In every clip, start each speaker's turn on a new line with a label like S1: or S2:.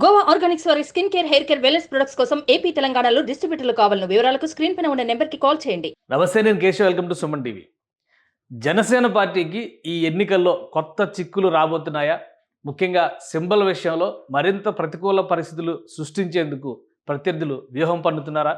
S1: Goa Organics వారి skin care, hair care, wellness products కోసం AP, తెలంగాణలో డిస్ట్రిబ్యూటర్లు కావాలను వివరాలకు స్క్రీన్ పైన ఉన్న నెంబర్కి కాల్ చేయండి.
S2: నమస్తే, నేను Keshav. Welcome to Suman TV. Janasena పార్టీకి ఈ ఎన్నికల్లో కొత్త చిక్కులు రాబోతున్నాయా? ముఖ్యంగా సింబల్ విషయంలో మరింత ప్రతికూల పరిస్థితులు సృష్టించేందుకు ప్రత్యర్థులు వ్యూహం పన్నుతున్నారా?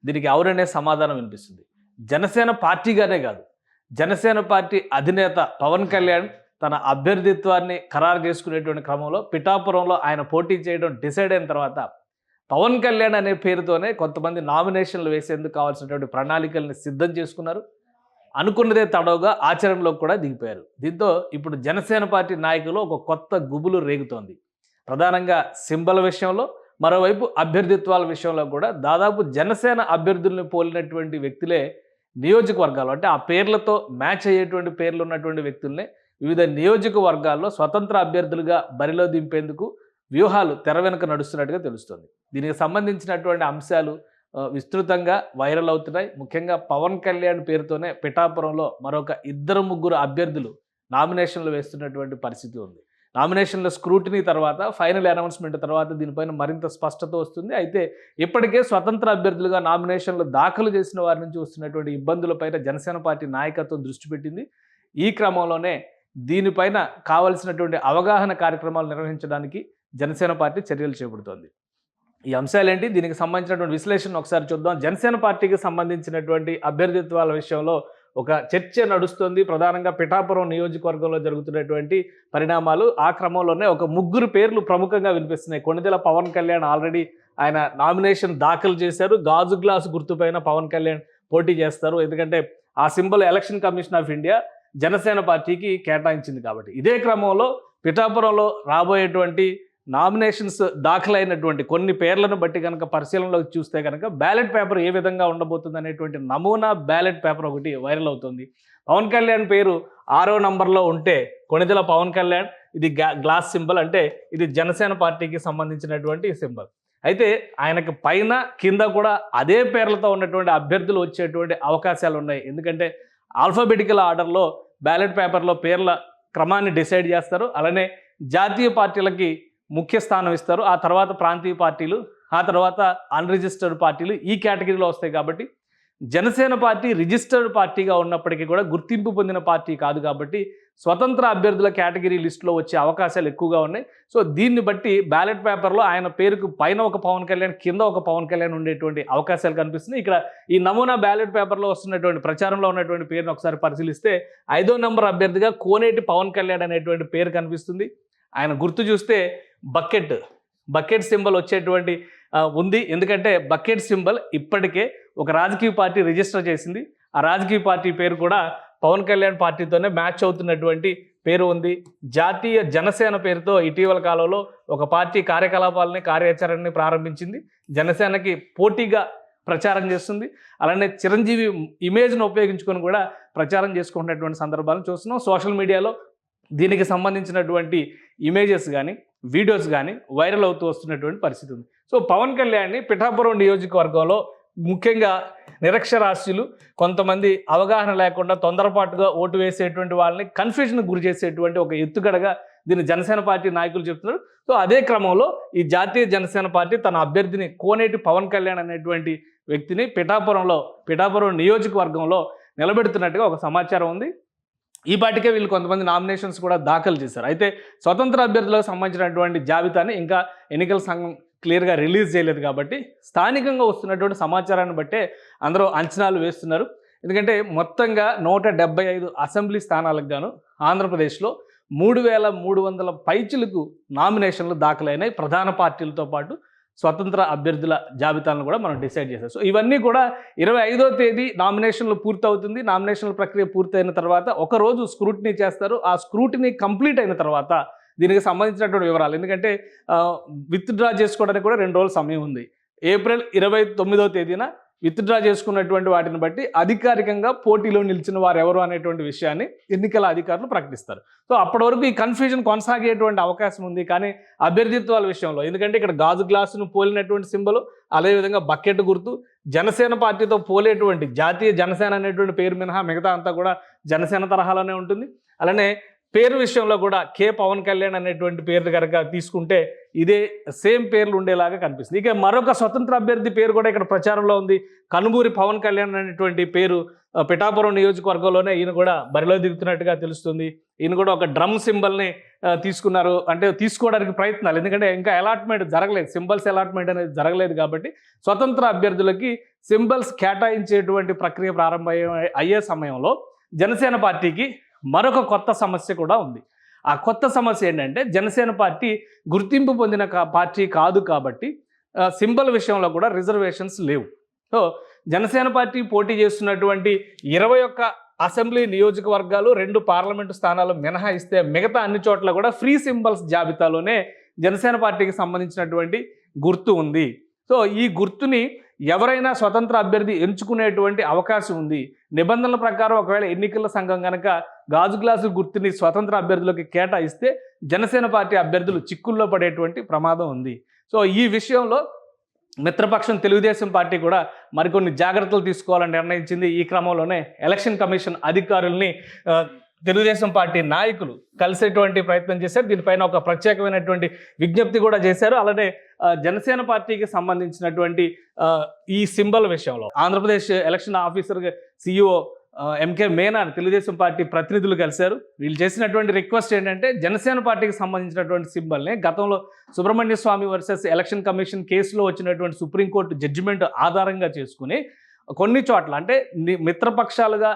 S2: దీనికి ఎవరనే సమాధానం వినిపిస్తుంది. జనసేన పార్టీగానే కాదు, జనసేన పార్టీ అధినేత పవన్ కళ్యాణ్ తన అభ్యర్థిత్వాన్ని ఖరారు చేసుకునేటువంటి క్రమంలో పిఠాపురంలో ఆయన పోటీ చేయడం డిసైడ్ అయిన తర్వాత పవన్ కళ్యాణ్ అనే పేరుతోనే కొంతమంది నామినేషన్లు వేసేందుకు కావాల్సినటువంటి ప్రణాళికల్ని సిద్ధం చేసుకున్నారు. అనుకున్నదే తడవుగా ఆచరణలోకి కూడా దిగిపోయారు. దీంతో ఇప్పుడు జనసేన పార్టీ నాయకులు ఒక కొత్త గుబులు రేగుతోంది. ప్రధానంగా సింబల్ విషయంలో, మరోవైపు అభ్యర్థిత్వాల విషయంలో కూడా దాదాపు జనసేన అభ్యర్థుల్ని పోలినటువంటి వ్యక్తులే నియోజకవర్గాలు, అంటే ఆ పేర్లతో మ్యాచ్ అయ్యేటువంటి పేర్లు ఉన్నటువంటి వ్యక్తుల్ని వివిధ నియోజకవర్గాల్లో స్వతంత్ర అభ్యర్థులుగా బరిలో దింపేందుకు వ్యూహాలు తెర వెనుక నడుస్తున్నట్టుగా తెలుస్తుంది. దీనికి సంబంధించినటువంటి అంశాలు విస్తృతంగా వైరల్ అవుతున్నాయి. ముఖ్యంగా పవన్ కళ్యాణ్ పేరుతోనే పిఠాపురంలో మరొక 2-3 అభ్యర్థులు నామినేషన్లు వేస్తున్నటువంటి పరిస్థితి ఉంది. నామినేషన్ల స్క్రూటినీ తర్వాత, ఫైనల్ అనౌన్స్మెంట్ తర్వాత దీనిపైన మరింత స్పష్టత వస్తుంది. అయితే ఇప్పటికే స్వతంత్ర అభ్యర్థులుగా నామినేషన్లు దాఖలు చేసిన వారి నుంచి వస్తున్నటువంటి ఇబ్బందులపైన జనసేన పార్టీ నాయకత్వం దృష్టి పెట్టింది. ఈ క్రమంలోనే దీనిపైన కావలసినటువంటి అవగాహన కార్యక్రమాలు నిర్వహించడానికి జనసేన పార్టీ చర్యలు చేపడుతోంది. ఈ అంశాలేంటి, దీనికి సంబంధించినటువంటి విశ్లేషణ ఒకసారి చూద్దాం. జనసేన పార్టీకి సంబంధించినటువంటి అభ్యర్థిత్వాల విషయంలో ఒక చర్చ నడుస్తుంది. ప్రధానంగా పిఠాపురం నియోజకవర్గంలో జరుగుతున్నటువంటి పరిణామాలు, ఆ క్రమంలోనే ఒక 3 పేర్లు ప్రముఖంగా వినిపిస్తున్నాయి. కొణిదెల పవన్ కళ్యాణ్ ఆల్రెడీ ఆయన నామినేషన్ దాఖలు చేశారు. గాజు గ్లాసు గుర్తుపైన పవన్ కళ్యాణ్ పోటీ చేస్తారు. ఎందుకంటే ఆ symbol election commission of India Janasena పార్టీకి కేటాయించింది కాబట్టి. ఇదే క్రమంలో పిఠాపురంలో రాబోయేటువంటి నామినేషన్స్ దాఖలైనటువంటి కొన్ని పేర్లను బట్టి కనుక పరిశీలనలోకి చూస్తే కనుక బ్యాలెట్ పేపర్ ఏ విధంగా ఉండబోతుంది అనేటువంటి నమూనా బ్యాలెట్ పేపర్ ఒకటి వైరల్ అవుతుంది. పవన్ కళ్యాణ్ పేరు 6వ నంబర్లో ఉంటే కొణిదెల పవన్ కళ్యాణ్, ఇది గ్లాస్ సింబల్, అంటే ఇది జనసేన పార్టీకి సంబంధించినటువంటి సింబల్. అయితే ఆయనకు పైన కింద కూడా అదే పేర్లతో ఉన్నటువంటి అభ్యర్థులు వచ్చేటువంటి అవకాశాలు ఉన్నాయి. ఎందుకంటే ఆల్ఫాబెటికల్ ఆర్డర్లో బ్యాలెట్ పేపర్లో పేర్ల క్రమాన్ని డిసైడ్ చేస్తారు. అలానే జాతీయ పార్టీలకి ముఖ్య స్థానం ఇస్తారు, ఆ తర్వాత ప్రాంతీయ పార్టీలు, ఆ తర్వాత అన్రిజిస్టర్డ్ పార్టీలు ఈ కేటగిరీలో వస్తాయి. కాబట్టి జనసేన పార్టీ రిజిస్టర్డ్ పార్టీగా ఉన్నప్పటికీ కూడా గుర్తింపు పొందిన పార్టీ కాదు కాబట్టి స్వతంత్ర అభ్యర్థుల కేటగిరీ లిస్టులో వచ్చే అవకాశాలు ఎక్కువగా ఉన్నాయి. సో దీన్ని బట్టి బ్యాలెట్ పేపర్లో ఆయన పేరుకు పైన ఒక పవన్ కళ్యాణ్, కింద ఒక పవన్ కళ్యాణ్ ఉండేటువంటి అవకాశాలు కనిపిస్తున్నాయి. ఇక్కడ ఈ నమూనా బ్యాలెట్ పేపర్లో వస్తున్నటువంటి ప్రచారంలో ఉన్నటువంటి పేరును ఒకసారి పరిశీలిస్తే 5వ నంబర్ అభ్యర్థిగా కోనేటి పవన్ కళ్యాణ్ అనేటువంటి పేరు కనిపిస్తుంది. ఆయన గుర్తు చూస్తే బకెట్ సింబల్ వచ్చేటువంటి ఉంది. ఎందుకంటే బకెట్ సింబల్ ఇప్పటికే ఒక రాజకీయ పార్టీ రిజిస్టర్ చేసింది. ఆ రాజకీయ పార్టీ పేరు కూడా పవన్ కళ్యాణ్ పార్టీతోనే మ్యాచ్ అవుతున్నటువంటి పేరు ఉంది. జాతీయ జనసేన పేరుతో ఇటీవల కాలంలో ఒక పార్టీ కార్యకలాపాలని, కార్యాచరణని ప్రారంభించింది. జనసేనకి పోటీగా ప్రచారం చేస్తుంది. అలానే చిరంజీవి ఇమేజ్ను ఉపయోగించుకొని కూడా ప్రచారం చేసుకున్నటువంటి సందర్భాలను చూస్తున్నాం. సోషల్ మీడియాలో దీనికి సంబంధించినటువంటి ఇమేజెస్ కానీ, వీడియోస్ కానీ వైరల్ అవుతూ వస్తున్నటువంటి పరిస్థితి ఉంది. సో పవన్ కళ్యాణ్ని పిఠాపురం నియోజకవర్గంలో ముఖ్యంగా నిరక్షరాస్యులు, కొంతమంది అవగాహన లేకుండా తొందరపాటుగా ఓటు వేసేటువంటి వాళ్ళని కన్ఫ్యూజన్కి గురి చేసేటువంటి ఒక ఎత్తుగడగా దీన్ని జనసేన పార్టీ నాయకులు చెప్తున్నారు. సో అదే క్రమంలో ఈ జాతీయ జనసేన పార్టీ తన అభ్యర్థిని కోనేటి పవన్ కళ్యాణ్ అనేటువంటి వ్యక్తిని పిఠాపురం నియోజకవర్గంలో నిలబెడుతున్నట్టుగా ఒక సమాచారం ఉంది. ఈ పార్టీకే వీళ్ళు కొంతమంది నామినేషన్స్ కూడా దాఖలు చేశారు. అయితే స్వతంత్ర అభ్యర్థులకు సంబంధించినటువంటి జాబితాని ఇంకా ఎన్నికల సంఘం క్లియర్గా రిలీజ్ చేయలేదు కాబట్టి స్థానికంగా వస్తున్నటువంటి సమాచారాన్ని బట్టే అందరూ అంచనాలు వేస్తున్నారు. ఎందుకంటే మొత్తంగా 175 అసెంబ్లీ స్థానాలకు గాను ఆంధ్రప్రదేశ్లో 3300 పైచిలకు నామినేషన్లు దాఖలైనాయి. ప్రధాన పార్టీలతో పాటు స్వతంత్ర అభ్యర్థుల జాబితాలను కూడా మనం డిసైడ్ చేశాం. సో ఇవన్నీ కూడా 25వ తేదీ నామినేషన్లు పూర్తవుతుంది. నామినేషన్ల ప్రక్రియ పూర్తయిన తర్వాత ఒకరోజు స్క్రూటినీ చేస్తారు. ఆ స్క్రూటినీ కంప్లీట్ అయిన తర్వాత దీనికి సంబంధించినటువంటి వివరాలు, ఎందుకంటే విత్డ్రా చేసుకోవడానికి కూడా 2 రోజుల సమయం ఉంది. ఏప్రిల్ 29వ తేదీన విత్డ్రా చేసుకున్నటువంటి వాటిని బట్టి అధికారికంగా పోటీలో నిలిచిన వారు ఎవరు అనేటువంటి విషయాన్ని ఎన్నికల అధికారులు ప్రకటిస్తారు. సో అప్పటి వరకు ఈ కన్ఫ్యూజన్ కొనసాగేటువంటి అవకాశం ఉంది. కానీ అభ్యర్థిత్వాల విషయంలో, ఎందుకంటే ఇక్కడ గాజు గ్లాసును పోలినటువంటి సింబలు, అదేవిధంగా బకెట్ గుర్తు, జనసేన పార్టీతో పోలేటువంటి జాతీయ జనసేన అనేటువంటి పేరు మినహా మిగతా అంతా కూడా జనసేన తరహాలోనే ఉంటుంది. అలానే పేరు విషయంలో కూడా కే పవన్ కళ్యాణ్ అనేటువంటి పేరు కనుక తీసుకుంటే ఇదే సేమ్ పేర్లు ఉండేలాగా కనిపిస్తుంది. ఇక మరొక స్వతంత్ర అభ్యర్థి పేరు కూడా ఇక్కడ ప్రచారంలో ఉంది. కనుమూరి పవన్ కళ్యాణ్ అనేటువంటి పేరు పిఠాపురం నియోజకవర్గంలోనే ఈయన కూడా బరిలో దిగుతున్నట్టుగా తెలుస్తుంది. ఈయన కూడా ఒక డ్రమ్ సింబల్ని తీసుకున్నారు, అంటే తీసుకోవడానికి ప్రయత్నాలు, ఎందుకంటే ఇంకా అలాట్మెంట్ జరగలేదు, సింబల్స్ అలాట్మెంట్ అనేది జరగలేదు కాబట్టి స్వతంత్ర అభ్యర్థులకి సింబల్స్ కేటాయించేటువంటి ప్రక్రియ ప్రారంభం అయ్యే సమయంలో జనసేన పార్టీకి మరొక కొత్త సమస్య కూడా ఉంది. ఆ కొత్త సమస్య ఏంటంటే జనసేన పార్టీ గుర్తింపు పొందిన పార్టీ కాదు కాబట్టి సింబల్ విషయంలో కూడా రిజర్వేషన్స్ లేవు. సో జనసేన పార్టీ పోటీ చేస్తున్నటువంటి 21 అసెంబ్లీ నియోజకవర్గాలు 2 పార్లమెంటు స్థానాలు మినహాయిస్తే మిగతా అన్ని చోట్ల కూడా ఫ్రీ సింబల్స్ జాబితాలోనే జనసేన పార్టీకి సంబంధించినటువంటి గుర్తు ఉంది. సో ఈ గుర్తుని ఎవరైనా స్వతంత్ర అభ్యర్థి ఎంచుకునేటువంటి అవకాశం ఉంది. నిబంధనల ప్రకారం ఒకవేళ ఎన్నికల సంఘం కనుక గాజు గ్లాసు గుర్తుని స్వతంత్ర అభ్యర్థులకు కేటాయిస్తే జనసేన పార్టీ అభ్యర్థులు చిక్కుల్లో పడేటువంటి ప్రమాదం ఉంది. సో ఈ విషయంలో మిత్రపక్షం తెలుగుదేశం పార్టీ కూడా మరికొన్ని జాగ్రత్తలు తీసుకోవాలని నిర్ణయించింది. ఈ క్రమంలోనే ఎలక్షన్ కమిషన్ అధికారుల్ని తెలుగుదేశం పార్టీ నాయకులు కలిసేటువంటి ప్రయత్నం చేశారు. దీనిపైన ఒక ప్రత్యేకమైనటువంటి విజ్ఞప్తి కూడా చేశారు. అలానే జనసేన పార్టీకి సంబంధించినటువంటి ఈ సింబల్ విషయంలో Andhra Pradesh election officer CEO MK Meena Telugu Desam party ప్రతినిధులు కలిశారు. వీళ్ళు చేసినటువంటి రిక్వెస్ట్ ఏంటంటే జనసేన పార్టీకి సంబంధించినటువంటి సింబల్ని గతంలో సుబ్రహ్మణ్య స్వామి వర్సెస్ ఎలక్షన్ కమిషన్ కేసులో వచ్చినటువంటి సుప్రీంకోర్టు జడ్జిమెంట్ ఆధారంగా చేసుకుని కొన్ని చోట్ల, అంటే మిత్రపక్షాలుగా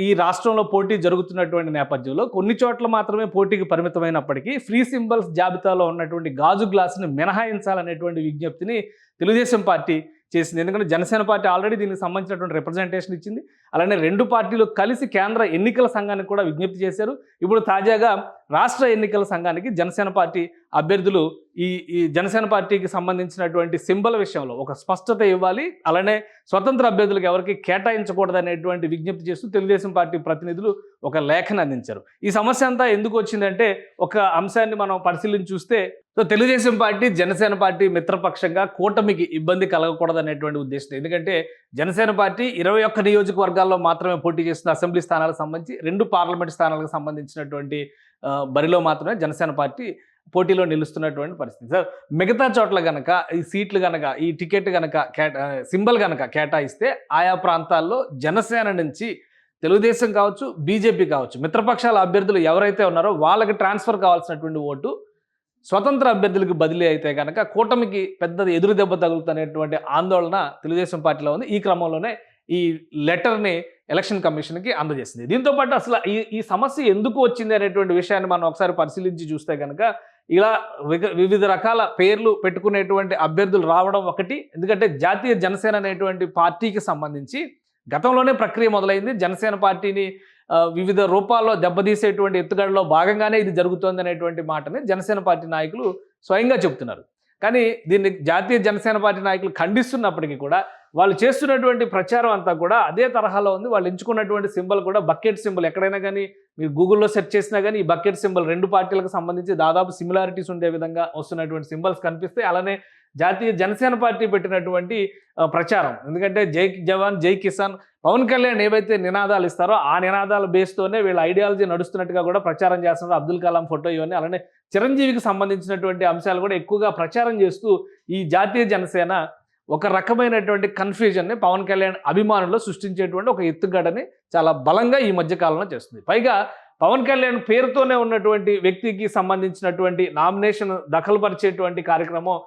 S2: ఈ రాష్ట్రంలో పోటీ జరుగుతున్నటువంటి నేపథ్యంలో కొన్ని చోట్ల మాత్రమే పోటీకి పరిమితమైనప్పటికీ ఫ్రీ సింబల్స్ జాబితాలో ఉన్నటువంటి గాజు గ్లాసుని మినహాయించాలనేటువంటి విజ్ఞప్తిని తెలుగుదేశం పార్టీ చేసింది. ఎందుకంటే జనసేన పార్టీ ఆల్రెడీ దీనికి సంబంధించినటువంటి రిప్రజెంటేషన్ ఇచ్చింది. అలానే 2 పార్టీలు కలిసి కేంద్ర ఎన్నికల సంఘానికి కూడా విజ్ఞప్తి చేశారు. ఇప్పుడు తాజాగా రాష్ట్ర ఎన్నికల సంఘానికి జనసేన పార్టీ అభ్యర్థులు ఈ జనసేన పార్టీకి సంబంధించినటువంటి సింబల్ విషయంలో ఒక స్పష్టత ఇవ్వాలి, అలానే స్వతంత్ర అభ్యర్థులకు ఎవరికి కేటాయించకూడదు అనేటువంటి విజ్ఞప్తి చేస్తూ తెలుగుదేశం పార్టీ ప్రతినిధులు ఒక లేఖను అందించారు. ఈ సమస్య అంతా ఎందుకు వచ్చిందంటే ఒక అంశాన్ని మనం పరిశీలించి చూస్తే, so Telugu Desam party Janasena party మిత్రపక్షంగా కూటమికి ఇబ్బంది కలగకూడదు అనేటువంటి ఉద్దేశం. ఎందుకంటే జనసేన పార్టీ 21 నియోజకవర్గాల్లో మాత్రమే పోటీ చేస్తున్న అసెంబ్లీ స్థానాలకు సంబంధించి 2 పార్లమెంట్ స్థానాలకు సంబంధించినటువంటి బరిలో మాత్రమే జనసేన పార్టీ పోటీలో నిలుస్తున్నటువంటి పరిస్థితి. సార్ మిగతా చోట్ల కనుక ఈ సీట్లు కనుక ఈ టికెట్ కనుక సింబల్ కనుక కేటాయిస్తే ఆయా ప్రాంతాల్లో జనసేన నుంచి తెలుగుదేశం కావచ్చు, బీజేపీ కావచ్చు, మిత్రపక్షాల అభ్యర్థులు ఎవరైతే ఉన్నారో వాళ్ళకి ట్రాన్స్ఫర్ కావాల్సినటువంటి ఓటు స్వతంత్ర అభ్యర్థులకు బదిలీ అయితే కనుక కూటమికి పెద్ద ఎదురు దెబ్బ తగులుతున్నటువంటి ఆందోళన తెలుగుదేశం పార్టీలో ఉంది. ఈ క్రమంలోనే ఈ లెటర్ని ఎలక్షన్ కమిషన్కి అందజేసింది. దీంతోపాటు అసలు ఈ సమస్య ఎందుకు వచ్చింది అనేటువంటి విషయాన్ని మనం ఒకసారి పరిశీలించి చూస్తే కనుక ఇలా వివిధ రకాల పేర్లు పెట్టుకునేటువంటి అభ్యర్థులు రావడం ఒకటి. ఎందుకంటే జాతీయ జనసేన అనేటువంటి పార్టీకి సంబంధించి గతంలోనే ప్రక్రియ మొదలైంది. జనసేన పార్టీని వివిధ రూపాల్లో దెబ్బతీసేటువంటి ఎత్తుగడలో భాగంగానే ఇది జరుగుతోంది అనేటువంటి మాటని జనసేన పార్టీ నాయకులు స్వయంగా చెబుతున్నారు. కానీ దీన్ని జాతీయ జనసేన పార్టీ నాయకులు ఖండిస్తున్నప్పటికీ కూడా వాళ్ళు చేస్తున్నటువంటి ప్రచారం అంతా కూడా అదే తరహాలో ఉంది. వాళ్ళు ఎంచుకున్నటువంటి సింబల్ కూడా బకెట్ సింబల్. ఎక్కడైనా కానీ మీరు గూగుల్లో సెర్చ్ చేసినా కానీ ఈ బకెట్ సింబల్ 2 పార్టీలకు సంబంధించి దాదాపు సిమిలారిటీస్ ఉండే విధంగా వస్తున్నటువంటి సింబల్స్ కనిపిస్తాయి. అలానే జాతీయ జనసేన పార్టీ పెట్టినటువంటి ప్రచారం, ఎందుకంటే జై జవాన్ జై కిసాన్, పవన్ కళ్యాణ్ ఏవైతే నినాదాలు ఇస్తారో ఆ నినాదాల బేస్తోనే వీళ్ళ ఐడియాలజీ నడుస్తున్నట్టుగా కూడా ప్రచారం చేస్తున్నారు. అబ్దుల్ కలాం ఫోటో ఇవన్నీ, అలానే చిరంజీవికి సంబంధించినటువంటి అంశాలు కూడా ఎక్కువగా ప్రచారం చేస్తూ ఈ జాతీయ జనసేన ఒక రకమైనటువంటి కన్ఫ్యూజన్ని పవన్ కళ్యాణ్ అభిమానుల్లో సృష్టించేటువంటి ఒక ఎత్తుగడని చాలా బలంగా ఈ మధ్య కాలంలో చేస్తుంది. పైగా పవన్ కళ్యాణ్ పేరుతోనే ఉన్నటువంటి వ్యక్తికి సంబంధించినటువంటి నామినేషన్ దఖలుపరిచేటువంటి కార్యక్రమం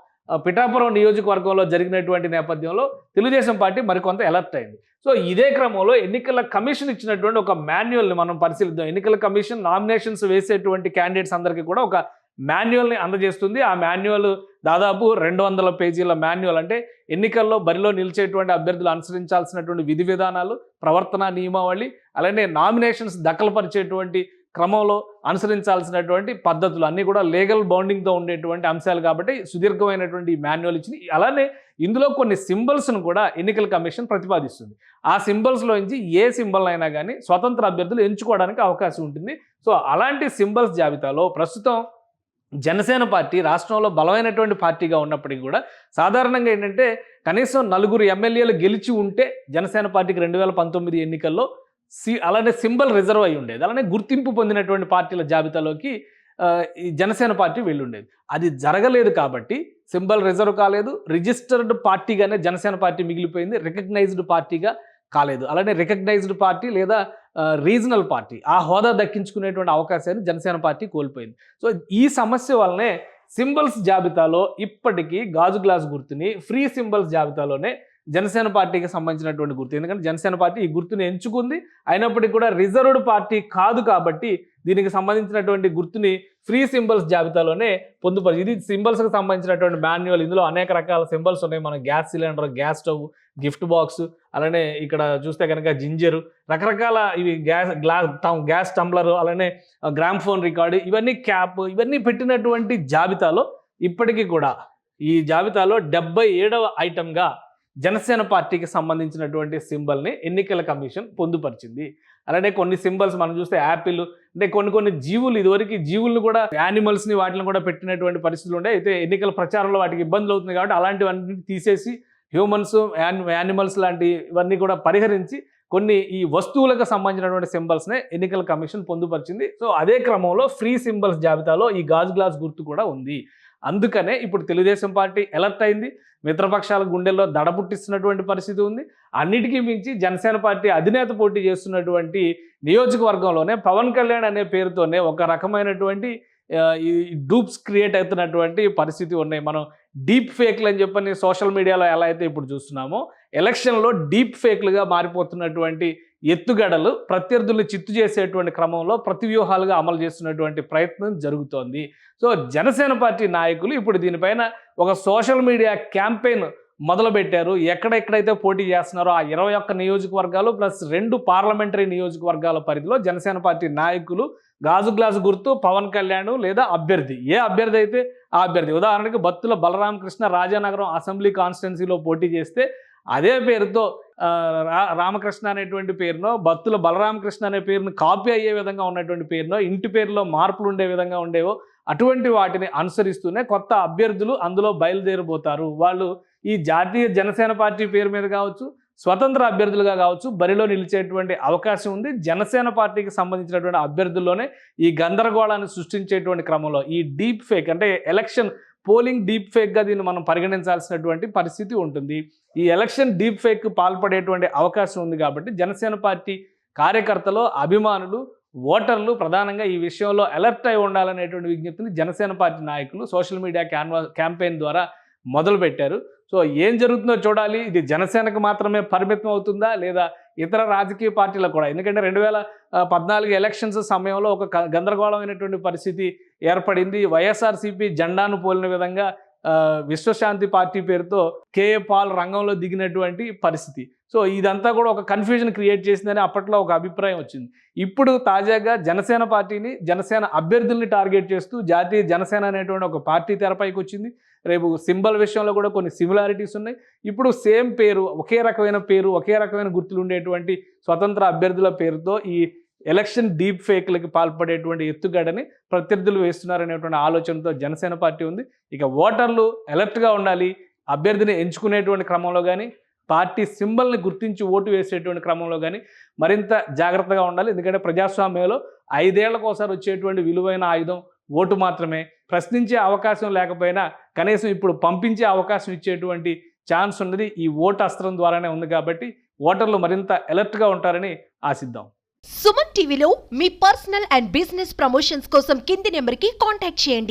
S2: పిఠాపురం నియోజకవర్గంలో జరిగినటువంటి నేపథ్యంలో తెలుగుదేశం పార్టీ మరికొంత అలర్ట్ అయింది. సో ఇదే క్రమంలో ఎన్నికల కమిషన్ ఇచ్చినటువంటి ఒక మాన్యువల్ని మనం పరిశీలిద్దాం. ఎన్నికల కమిషన్ నామినేషన్స్ వేసేటువంటి క్యాండిడేట్స్ అందరికీ కూడా ఒక మాన్యువల్ని అందజేస్తుంది. ఆ మాన్యువల్ దాదాపు 200 పేజీల మాన్యువల్. అంటే ఎన్నికల్లో బరిలో నిలిచేటువంటి అభ్యర్థులు అనుసరించాల్సినటువంటి విధి విధానాలు, ప్రవర్తన నియమావళి, అలానే నామినేషన్స్ దఖలుపరిచేటువంటి క్రమంలో అనుసరించాల్సినటువంటి పద్ధతులు అన్నీ కూడా లీగల్ బౌండింగ్తో ఉండేటువంటి అంశాలు కాబట్టి సుదీర్ఘమైనటువంటి మాన్యువల్ ఇచ్చింది. అలానే ఇందులో కొన్ని సింబల్స్ను కూడా ఎన్నికల కమిషన్ ప్రతిపాదిస్తుంది. ఆ సింబల్స్లో నుంచి ఏ సింబల్ అయినా కానీ స్వతంత్ర అభ్యర్థులు ఎంచుకోవడానికి అవకాశం ఉంటుంది. సో అలాంటి సింబల్స్ జాబితాలో ప్రస్తుతం జనసేన పార్టీ రాష్ట్రంలో బలమైనటువంటి పార్టీగా ఉన్నప్పటికీ కూడా సాధారణంగా ఏంటంటే కనీసం 4 ఎమ్మెల్యేలు గెలిచి ఉంటే జనసేన పార్టీకి 2019 ఎన్నికల్లో అలానే సింబల్ రిజర్వ్ అయి ఉండేది. అలానే గుర్తింపు పొందినటువంటి పార్టీల జాబితాలోకి ఈ జనసేన పార్టీ వెళ్ళుండేది. అది జరగలేదు కాబట్టి సింబల్ రిజర్వ్ కాలేదు. రిజిస్టర్డ్ పార్టీగానే జనసేన పార్టీ మిగిలిపోయింది. రికగ్నైజ్డ్ పార్టీగా కాలేదు. అలానే రికగ్నైజ్డ్ పార్టీ లేదా రీజనల్ పార్టీ ఆ హోదా దక్కించుకునేటువంటి అవకాశాన్ని జనసేన పార్టీ కోల్పోయింది. సో ఈ సమస్య వల్లనే సింబల్స్ జాబితాలో ఇప్పటికీ గాజు గ్లాస్ గుర్తుని ఫ్రీ సింబల్స్ జాబితాలోనే జనసేన పార్టీకి సంబంధించినటువంటి గుర్తు. ఎందుకంటే జనసేన పార్టీ ఈ గుర్తుని ఎంచుకుంది. అయినప్పటికీ కూడా రిజర్వ్డ్ పార్టీ కాదు కాబట్టి దీనికి సంబంధించినటువంటి గుర్తుని ఫ్రీ సింబల్స్ జాబితాలోనే పొందుపరిచి, ఇది సింబల్స్కి సంబంధించినటువంటి మాన్యువల్. ఇందులో అనేక రకాల సింబల్స్ ఉన్నాయి. మన gas cylinder, gas stove, gift box, అలానే ఇక్కడ చూస్తే కనుక జింజరు, రకరకాల ఇవి గ్యాస్ టంబ్లర్, అలానే గ్రామ్ ఫోన్ రికార్డు, ఇవన్నీ క్యాప్, ఇవన్నీ పెట్టినటువంటి జాబితాలో ఇప్పటికీ కూడా ఈ జాబితాలో 77వ ఐటమ్గా జనసేన పార్టీకి సంబంధించినటువంటి సింబల్ని ఎన్నికల కమిషన్ పొందుపరిచింది. అలానే కొన్ని సింబల్స్ మనం చూస్తే యాపిల్, అంటే కొన్ని జీవులు, ఇదివరకు జీవులను కూడా యానిమల్స్ని వాటిని కూడా పెట్టినటువంటి పరిస్థితులు ఉండే. అయితే ఎన్నికల ప్రచారంలో వాటికి ఇబ్బందులు అవుతుంది కాబట్టి అలాంటివన్నీ తీసేసి హ్యూమన్స్, యానిమల్స్ లాంటి ఇవన్నీ కూడా పరిహరించి కొన్ని ఈ వస్తువులకు సంబంధించినటువంటి సింబల్స్నే ఎన్నికల కమిషన్ పొందుపరిచింది. సో అదే క్రమంలో ఫ్రీ సింబల్స్ జాబితాలో ఈ గాజు గ్లాస్ గుర్తు కూడా ఉంది. అందుకనే ఇప్పుడు తెలుగుదేశం పార్టీ అలర్ట్ అయింది. మిత్రపక్షాల గుండెల్లో దడ పుట్టిస్తున్నటువంటి పరిస్థితి ఉంది. అన్నిటికీ మించి జనసేన పార్టీ అధినేత పోటీ చేస్తున్నటువంటి నియోజకవర్గంలోనే పవన్ కళ్యాణ్ అనే పేరుతోనే ఒక రకమైనటువంటి ఈ డూప్స్ క్రియేట్ అవుతున్నటువంటి పరిస్థితి ఉన్నాయి. మనం డీప్ ఫేక్లు అని చెప్పని సోషల్ మీడియాలో ఎలా అయితే ఇప్పుడు చూస్తున్నామో, ఎలక్షన్లో డీప్ ఫేక్లుగా మారిపోతున్నటువంటి ఎత్తుగడలు ప్రత్యర్థుల్ని చిత్తు చేసేటువంటి క్రమంలో ప్రతివ్యూహాలుగా అమలు చేస్తున్నటువంటి ప్రయత్నం జరుగుతోంది. సో జనసేన పార్టీ నాయకులు ఇప్పుడు దీనిపైన ఒక సోషల్ మీడియా క్యాంపెయిన్ మొదలుపెట్టారు. ఎక్కడెక్కడైతే పోటీ చేస్తున్నారో ఆ 21 నియోజకవర్గాలు ప్లస్ 2 పార్లమెంటరీ నియోజకవర్గాల పరిధిలో జనసేన పార్టీ నాయకులు గాజు గ్లాసు గుర్తు పవన్ కళ్యాణ్ లేదా అభ్యర్థి, ఏ అభ్యర్థి అయితే ఆ అభ్యర్థి. ఉదాహరణకి బత్తుల బలరామకృష్ణ రాజానగరం అసెంబ్లీ కాన్స్టిట్యున్సీలో పోటీ చేస్తే అదే పేరుతో రామకృష్ణ అనేటువంటి పేరునో, బత్తుల బలరామకృష్ణ అనే పేరును కాపీ అయ్యే విధంగా ఉన్నటువంటి పేరునో, ఇంటి పేరులో మార్పులు ఉండే విధంగా ఉండేవో అటువంటి వాటిని అనుసరిస్తూనే కొత్త అభ్యర్థులు అందులో బయలుదేరిపోతారు. వాళ్ళు ఈ జాతీయ జనసేన పార్టీ పేరు మీద కావచ్చు, స్వతంత్ర అభ్యర్థులుగా కావచ్చు బరిలో నిలిచేటువంటి అవకాశం ఉంది. జనసేన పార్టీకి సంబంధించినటువంటి అభ్యర్థుల్లోనే ఈ గందరగోళాన్ని సృష్టించేటువంటి క్రమంలో ఈ డీప్ ఫేక్, అంటే ఎలక్షన్ పోలింగ్ డీప్ ఫేక్గా దీన్ని మనం పరిగణించాల్సినటువంటి పరిస్థితి ఉంటుంది. ఈ ఎలక్షన్ డీప్ ఫేక్ పాల్పడేటువంటి అవకాశం ఉంది కాబట్టి జనసేన పార్టీ కార్యకర్తలు, అభిమానులు, ఓటర్లు ప్రధానంగా ఈ విషయంలో అలర్ట్ అయి ఉండాలనేటువంటి విజ్ఞప్తిని జనసేన పార్టీ నాయకులు సోషల్ మీడియా క్యాంపెయిన్ ద్వారా మొదలుపెట్టారు. సో ఏం జరుగుతుందో చూడాలి. ఇది జనసేనకు మాత్రమే పరిమితం అవుతుందా లేదా ఇతర రాజకీయ పార్టీలకు కూడా? ఎందుకంటే 2014 ఎలక్షన్స్ సమయంలో ఒక గందరగోళమైనటువంటి పరిస్థితి ఏర్పడింది. వైఎస్ఆర్సీపీ జెండాను పోలిన విధంగా విశ్వశాంతి పార్టీ పేరుతో కేఏ పాల్ రంగంలో దిగినటువంటి పరిస్థితి. సో ఇదంతా కూడా ఒక కన్ఫ్యూజన్ క్రియేట్ చేసిందని అప్పట్లో ఒక అభిప్రాయం వచ్చింది. ఇప్పుడు తాజాగా జనసేన పార్టీని, జనసేన అభ్యర్థుల్ని టార్గెట్ చేస్తూ జాతీయ జనసేన అనేటువంటి ఒక పార్టీ తెరపైకి వచ్చింది. రేపు సింబల్ విషయంలో కూడా కొన్ని సిమిలారిటీస్ ఉన్నాయి. ఇప్పుడు సేమ్ పేరు, ఒకే రకమైన పేరు, ఒకే రకమైన గుర్తులు ఉండేటువంటి స్వతంత్ర అభ్యర్థుల పేరుతో ఈ ఎలక్షన్ డీప్ ఫేక్లకి పాల్పడేటువంటి ఎత్తుగడని ప్రత్యర్థులు వేస్తున్నారనేటువంటి ఆలోచనతో జనసేన పార్టీ ఉంది. ఇక ఓటర్లు అలర్ట్గా ఉండాలి. అభ్యర్థిని ఎంచుకునేటువంటి క్రమంలో కానీ, పార్టీ సింబల్ని గుర్తించి ఓటు వేసేటువంటి క్రమంలో కానీ మరింత జాగ్రత్తగా ఉండాలి. ఎందుకంటే ప్రజాస్వామ్యంలో 5 ఏళ్లకోసారి వచ్చేటువంటి విలువైన ఆయుధం ఓటు మాత్రమే. ప్రశ్నించే అవకాశం లేకపోయినా కనీసం ఇప్పుడు పంపించే అవకాశం ఇచ్చేటువంటి ఛాన్స్ ఉన్నది ఈ ఓటు అస్త్రం ద్వారానే ఉంది. కాబట్టి ఓటర్లు మరింత అలర్ట్గా ఉంటారని ఆశిద్దాం.
S3: సుమన్ టీవీలో మీ పర్సనల్ అండ్ బిజినెస్ ప్రమోషన్స్ కోసం కింది నెంబర్కి కాంటాక్ట్ చేయండి.